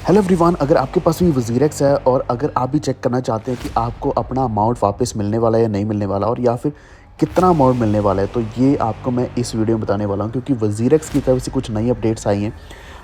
Hello everyone, अगर आपके पास भी वज़ीरेक्स है और अगर आप भी चेक करना चाहते हैं कि आपको अपना अमाउंट वापस मिलने वाला है या नहीं मिलने वाला और या फिर कितना अमाउंट मिलने वाला है, तो ये आपको मैं इस वीडियो में बताने वाला हूँ क्योंकि वज़ीरेक्स की तरफ से कुछ नई अपडेट्स आई हैं।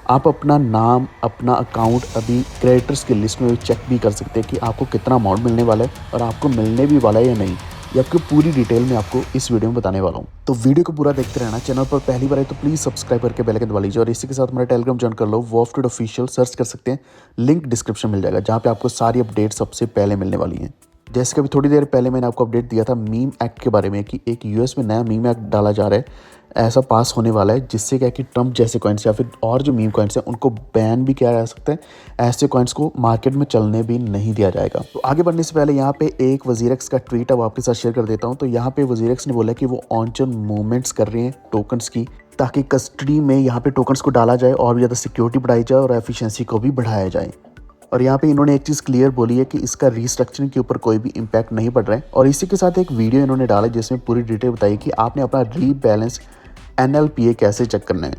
आप अपना नाम, अपना अकाउंट अभी क्रेडिटर्स की लिस्ट में चेक भी कर सकते हैं कि आपको कितना अमाउंट मिलने वाला है और आपको मिलने भी वाला है या नहीं। ये आपको पूरी डिटेल में आपको इस वीडियो में बताने वाला हूँ, तो वीडियो को पूरा देखते रहना। चैनल पर पहली बार है तो प्लीज़ सब्सक्राइब करके बेल आइकन दबा लीजिए और इसी के साथ हमारा टेलीग्राम ज्वाइन कर लो, वॉफ्टेड ऑफिशियल सर्च कर सकते हैं, लिंक डिस्क्रिप्शन मिल जाएगा जहाँ पे आपको सारी अपडेट सबसे पहले मिलने वाली हैं। जैसे कि अभी थोड़ी देर पहले मैंने आपको अपडेट दिया था मीम एक्ट के बारे में कि एक यूएस में नया मीम एक्ट डाला जा रहा है, ऐसा पास होने वाला है जिससे क्या है कि ट्रम्प जैसे कॉइन्स या फिर और जो मीम कॉइन्स हैं उनको बैन भी किया जा सकता है। ऐसे कॉइन्स को मार्केट में चलने भी नहीं दिया जाएगा। तो आगे बढ़ने से पहले यहाँ पे एक वज़ीरेक्स का ट्वीट अब आपके साथ शेयर कर देता हूँ। तो यहाँ पे वज़ीरेक्स ने बोला कि वो ऑन चेन मूवमेंट्स कर रहे हैं टोकन्स की, ताकि कस्टडी में यहाँ पे टोकन्स को डाला जाए और भी ज़्यादा सिक्योरिटी बढ़ाई जाए और एफिशिएंसी को भी बढ़ाया जाए। और यहाँ पे इन्होंने एक चीज़ क्लियर बोली है कि इसका रीस्ट्रक्चरिंग के ऊपर कोई भी इम्पैक्ट नहीं पड़ रहा है। और इसी के साथ एक वीडियो इन्होंने डाला जिसमें पूरी डिटेल बताई कि आपने अपना रीबैलेंस NLPA कैसे चेक करना है।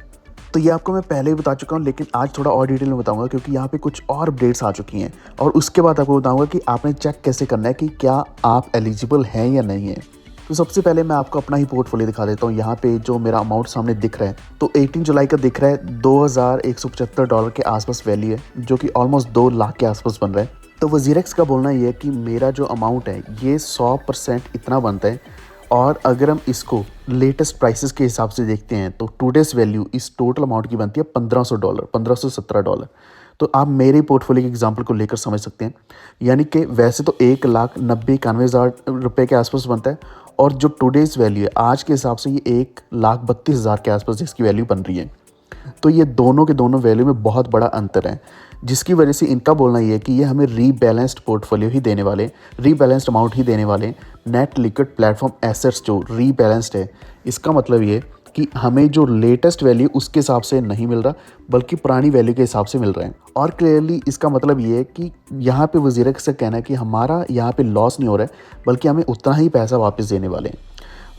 तो ये आपको मैं पहले ही बता चुका हूँ, लेकिन आज थोड़ा और डिटेल में बताऊंगा क्योंकि यहाँ पे कुछ और अपडेट्स आ चुकी हैं। और उसके बाद आपको बताऊंगा कि आपने चेक कैसे करना है कि क्या आप एलिजिबल हैं या नहीं है। तो सबसे पहले मैं आपको अपना ही पोर्टफोलियो दिखा देता हूँ। यहाँ पे जो मेरा अमाउंट सामने दिख रहा है तो 18 जुलाई का दिख रहा है $2175 के आसपास वैल्यू है, जो कि ऑलमोस्ट 2 लाख के आसपास बन रहा है। तो वज़ीरेक्स का बोलना ये है कि मेरा जो अमाउंट है ये 100% इतना बनता है। और अगर हम इसको लेटेस्ट प्राइसेस के हिसाब से देखते हैं तो टूडेज वैल्यू इस टोटल अमाउंट की बनती है $1500, $1517। तो आप मेरे पोर्टफोलियो के एग्जांपल को लेकर समझ सकते हैं, यानी कि वैसे तो 1,90,91,000 रुपये के आसपास बनता है और जो टुडेज वैल्यू है आज के हिसाब से ये 1,32,000 के आसपास जिसकी वैल्यू बन रही है। तो ये दोनों के दोनों वैल्यू में बहुत बड़ा अंतर है, जिसकी वजह से इनका बोलना ये है कि ये हमें रीबैलेंस्ड पोर्टफोलियो ही देने वाले, रीबैलेंस्ड अमाउंट ही देने वाले। नेट लिक्विड प्लेटफॉर्म एसेट्स जो रीबैलेंस्ड है, इसका मतलब ये कि हमें जो लेटेस्ट वैल्यू उसके हिसाब से नहीं मिल रहा बल्कि पुरानी वैल्यू के हिसाब से मिल रहा है। और क्लियरली इसका मतलब ये है कि यहाँ पे वज़ीरेक्स से कहना है कि हमारा यहाँ पे लॉस नहीं हो रहा है बल्कि हमें उतना ही पैसा वापस देने वाले हैं।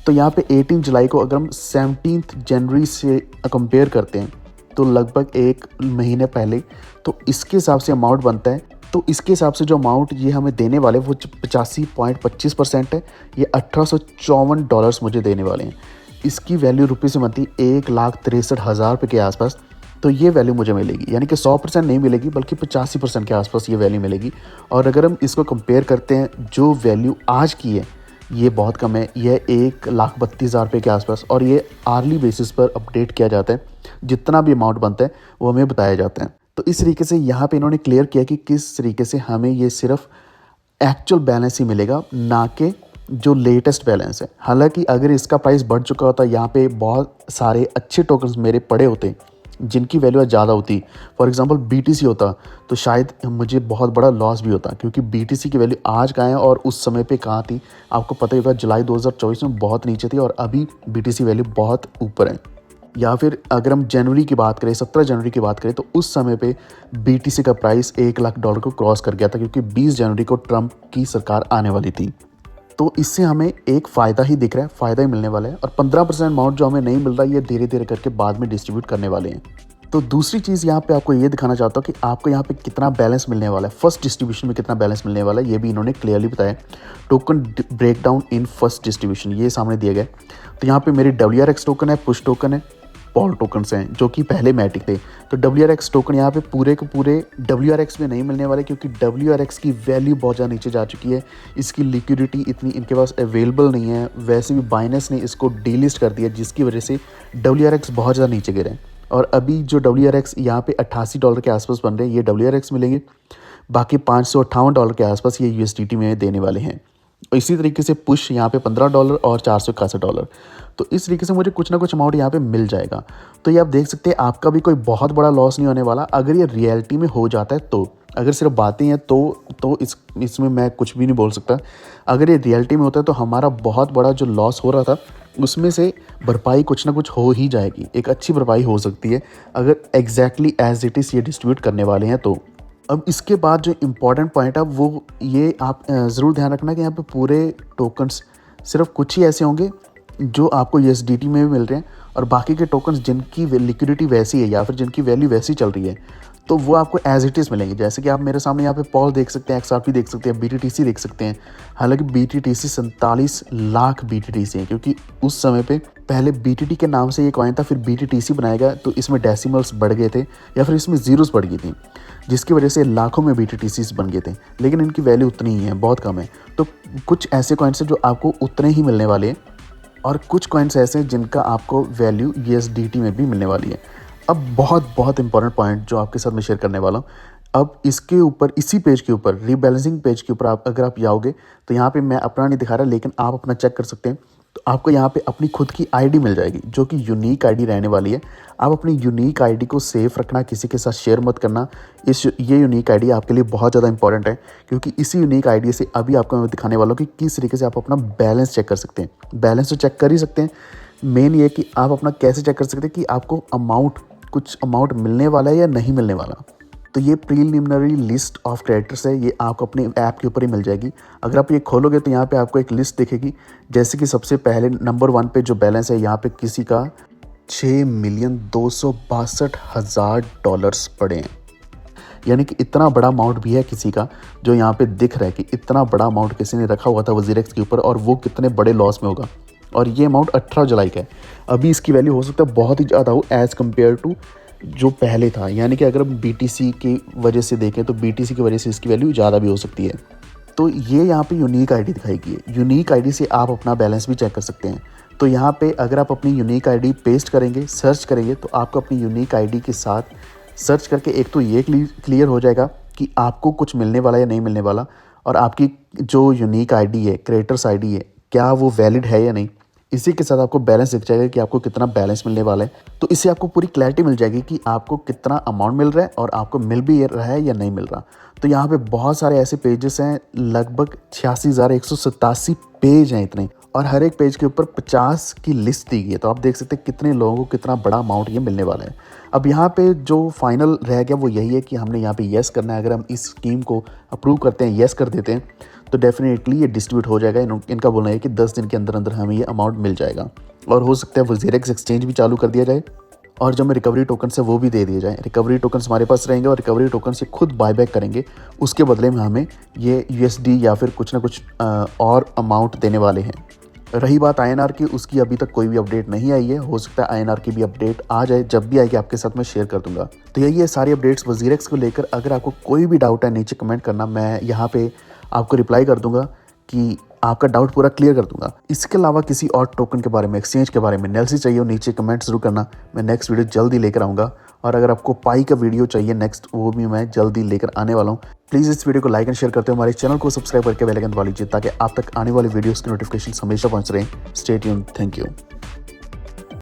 तो यहाँ पे 18 जुलाई को अगर हम 17 जनवरी से कंपेयर करते हैं तो लगभग एक महीने पहले, तो इसके हिसाब से अमाउंट बनता है। तो इसके हिसाब से जो अमाउंट ये हमें देने वाले वो 85.25% है। ये $1854 मुझे देने वाले हैं। इसकी वैल्यू रुपये से बनती है 1,63,000 रुपये के आसपास। तो ये वैल्यू मुझे मिलेगी, यानी कि 100% नहीं मिलेगी बल्कि 85% के आसपास ये वैल्यू मिलेगी। और अगर हम इसको कंपेयर करते हैं जो वैल्यू आज की है ये बहुत कम है, यह 1,32,000 रुपये के आसपास। और ये आर्ली बेसिस पर अपडेट किया जाता है, जितना भी अमाउंट बनता है वो हमें बताया जाता है। तो इस तरीके से यहाँ पे इन्होंने क्लियर किया कि किस तरीके से हमें ये सिर्फ एक्चुअल बैलेंस ही मिलेगा, ना कि जो लेटेस्ट बैलेंस है। हालांकि अगर इसका प्राइस बढ़ चुका होता, यहाँ पे बहुत सारे अच्छे टोकन्स मेरे पड़े होते जिनकी वैल्यू ज़्यादा होती, फॉर एग्जांपल BTC होता, तो शायद मुझे बहुत बड़ा लॉस भी होता क्योंकि BTC की वैल्यू आज कहाँ है और उस समय पे कहाँ थी आपको पता ही होगा। जुलाई 2024 में बहुत नीचे थी और अभी BTC वैल्यू बहुत ऊपर है। या फिर अगर हम जनवरी की बात करें, 17 जनवरी की बात करें, तो उस समय पे BTC का प्राइस $1,00,000 को क्रॉस कर गया था क्योंकि 20 जनवरी को ट्रम्प की सरकार आने वाली थी। तो इससे हमें एक फ़ायदा ही दिख रहा है, फ़ायदा ही मिलने वाला है। और 15% अमाउंट जो हमें नहीं मिल रहा ये धीरे धीरे करके बाद में डिस्ट्रीब्यूट करने वाले हैं। तो दूसरी चीज़ यहाँ पे आपको ये दिखाना चाहता हूँ कि आपको यहाँ पे कितना बैलेंस मिलने वाला है, फर्स्ट डिस्ट्रीब्यूशन में कितना बैलेंस मिलने वाला है, ये भी इन्होंने क्लियरली बताया। Token breakdown in first distribution ये सामने दिया गया। तो यहाँ पे मेरी WRX टोकन है, पुश टोकन है, पॉल टोकन्स हैं जो कि पहले मैटिक थे। तो WRX टोकन यहाँ पे पूरे के पूरे WRX में नहीं मिलने वाले क्योंकि WRX की वैल्यू बहुत ज़्यादा नीचे जा चुकी है। इसकी लिक्विडिटी इतनी इनके पास अवेलेबल नहीं है। वैसे भी बाइनेंस ने इसको डीलिस्ट कर दिया जिसकी वजह से WRX बहुत ज़्यादा नीचे गिरे हैं। और अभी जो WRX यहाँ पे $88 के आसपास बन रहे हैं ये WRX मिलेंगे, बाकी $558 के आसपास ये USDT में देने वाले हैं। इसी तरीके से पुश यहाँ पे $15 और $461। तो इस तरीके से मुझे कुछ ना कुछ अमाउंट यहाँ पे मिल जाएगा। तो ये आप देख सकते हैं आपका भी कोई बहुत बड़ा लॉस नहीं होने वाला अगर ये रियलिटी में हो जाता है। तो अगर सिर्फ बातें हैं तो इसमें मैं कुछ भी नहीं बोल सकता। अगर ये रियलिटी में होता है तो हमारा बहुत बड़ा जो लॉस हो रहा था उसमें से भरपाई कुछ ना कुछ हो ही जाएगी, एक अच्छी भरपाई हो सकती है अगर एग्जैक्टली एज इट इज़ ये डिस्ट्रीब्यूट करने वाले हैं। तो अब इसके बाद जो इम्पॉर्टेंट पॉइंट है वो ये आप ज़रूर ध्यान रखना कि यहाँ पे पूरे टोकन्स सिर्फ कुछ ही ऐसे होंगे जो आपको USDT में भी मिल रहे हैं और बाकी के टोकन्स जिनकी लिक्विडिटी वैसी है या फिर जिनकी वैल्यू वैसी चल रही है तो वो आपको एज इट इज़ मिलेंगे। जैसे कि आप मेरे सामने यहाँ पे पॉल देख सकते हैं, XRP देख सकते हैं, BTTC देख सकते हैं। हालांकि BTTC 47 लाख BTTC है, क्योंकि उस समय पे पहले BTT के नाम से ये कॉइन था, फिर BTTC बनाया गया, तो इसमें डेसिमल्स बढ़ गए थे या फिर इसमें जीरोस बढ़ गई थी, जिसकी वजह से लाखों में BTTCs बन गए थे। लेकिन इनकी वैल्यू उतनी ही है, बहुत कम है। तो कुछ ऐसे कॉइन्स हैं जो आपको उतने ही मिलने वाले हैं, और कुछ कॉइन्स ऐसे हैं जिनका आपको वैल्यू USDT में भी मिलने वाली है। अब बहुत इंपॉर्टेंट पॉइंट जो आपके साथ मैं शेयर करने वाला हूँ। अब इसके ऊपर, इसी पेज के ऊपर, रीबैलेंसिंग पेज के ऊपर अगर आप जाओगे तो यहाँ पे मैं अपना नहीं दिखा रहा, लेकिन आप अपना चेक कर सकते हैं। तो आपको यहाँ पे अपनी खुद की आईडी मिल जाएगी, जो कि यूनिक आईडी रहने वाली है। आप अपनी यूनिक आईडी को सेफ रखना, किसी के साथ शेयर मत करना। ये यूनिक आईडी आपके लिए बहुत ज़्यादा इंपॉर्टेंट है, क्योंकि इसी यूनिक आईडी से अभी आपको मैं दिखाने वाला हूँ कि किस तरीके से आप अपना बैलेंस चेक कर सकते हैं। बैलेंस तो चेक कर ही सकते हैं, मेन ये कि आप अपना कैसे चेक कर सकते हैं कि आपको कुछ अमाउंट मिलने वाला है या नहीं मिलने वाला। तो ये प्रीलिमिनरी लिस्ट ऑफ क्रेडिटर्स है, ये आपको अपने ऐप के ऊपर ही मिल जाएगी। अगर आप ये खोलोगे तो यहाँ पे आपको एक लिस्ट दिखेगी। जैसे कि सबसे पहले नंबर 1 पे जो बैलेंस है, यहाँ पे किसी का $6,262,000 पड़े हैं। यानी कि इतना बड़ा अमाउंट भी है किसी का, जो यहाँ पे दिख रहा है कि इतना बड़ा अमाउंट किसी ने रखा हुआ था वजीरेक्स के ऊपर, और वो कितने बड़े लॉस में होगा। और ये अमाउंट 18 जुलाई का है। अभी इसकी वैल्यू हो सकता है बहुत ही ज़्यादा हो एज़ कम्पेयर टू जो पहले था। यानी कि अगर हम BTC की वजह से देखें तो BTC की वजह से इसकी वैल्यू ज़्यादा भी हो सकती है। तो ये यहाँ पे यूनिक आईडी दिखाई गई है। यूनिक आईडी से आप अपना बैलेंस भी चेक कर सकते हैं। तो यहाँ पे अगर आप अपनी यूनिक आईडी पेस्ट करेंगे, सर्च करेंगे, तो आपको अपनी यूनिक आईडी के साथ सर्च करके एक तो ये क्लियर हो जाएगा कि आपको कुछ मिलने वाला या नहीं मिलने वाला, और आपकी जो यूनिक आईडी है, क्रिएटर्स आईडी है, क्या वो वैलिड है या नहीं। इसी के साथ आपको बैलेंस दिख जाएगा कि आपको कितना बैलेंस मिलने वाला है। तो इससे आपको पूरी क्लैरिटी मिल जाएगी कि आपको कितना अमाउंट मिल रहा है और आपको मिल भी रहा है या नहीं मिल रहा। तो यहाँ पे बहुत सारे ऐसे पेजेस हैं, लगभग 86,187 पेज हैं इतने, और हर एक पेज के ऊपर 50 की लिस्ट दी गई है। तो आप देख सकते हैं कितने लोगों को कितना बड़ा अमाउंट ये मिलने वाला है। अब यहाँ पे जो फाइनल रह गया वो यही है कि हमने यहाँ पे येस करना है। अगर हम इस स्कीम को अप्रूव करते हैं, येस कर देते हैं, तो डेफिनेटली ये डिस्ट्रीब्यूट हो जाएगा। इनका बोलना है कि 10 दिन के अंदर अंदर हमें ये अमाउंट मिल जाएगा, और हो सकता है वजीरेक्स एक्सचेंज भी चालू कर दिया जाए, और जो हमें रिकवरी टोकन है वो भी दे दिए जाए। रिकवरी टोकन हमारे पास रहेंगे, और रिकवरी टोकन से खुद बायबैक करेंगे। उसके बदले में हमें ये USD या फिर कुछ ना कुछ और अमाउंट देने वाले हैं। रही बात INR की, उसकी अभी तक कोई भी अपडेट नहीं आई है। हो सकता है INR की भी अपडेट आ जाए, जब भी आएगी आपके साथ मैं शेयर कर दूंगा। तो यही है सारी अपडेट्स वजीरेक्स को लेकर। अगर आपको कोई भी डाउट है, नीचे कमेंट करना, मैं यहाँ पे आपको रिप्लाई कर दूंगा कि आपका डाउट पूरा क्लियर कर दूंगा। इसके अलावा किसी और टोकन के बारे में, एक्सचेंज के बारे में एनालिसिस चाहिए हो, नीचे कमेंट जरूर करना। मैं नेक्स्ट वीडियो जल्दी लेकर आऊँगा। और अगर आपको पाई का वीडियो चाहिए नेक्स्ट, वो भी मैं जल्दी लेकर आने वाला हूँ। प्लीज़ इस वीडियो को लाइक एंड शेयर करते हुए हमारे चैनल को सब्सक्राइब करके बेल आइकन दबा लीजिए, ताकि आप तक आने वाली वीडियोस की नोटिफिकेशन हमेशा पहुँच रहे हैं। Stay tuned, thank you.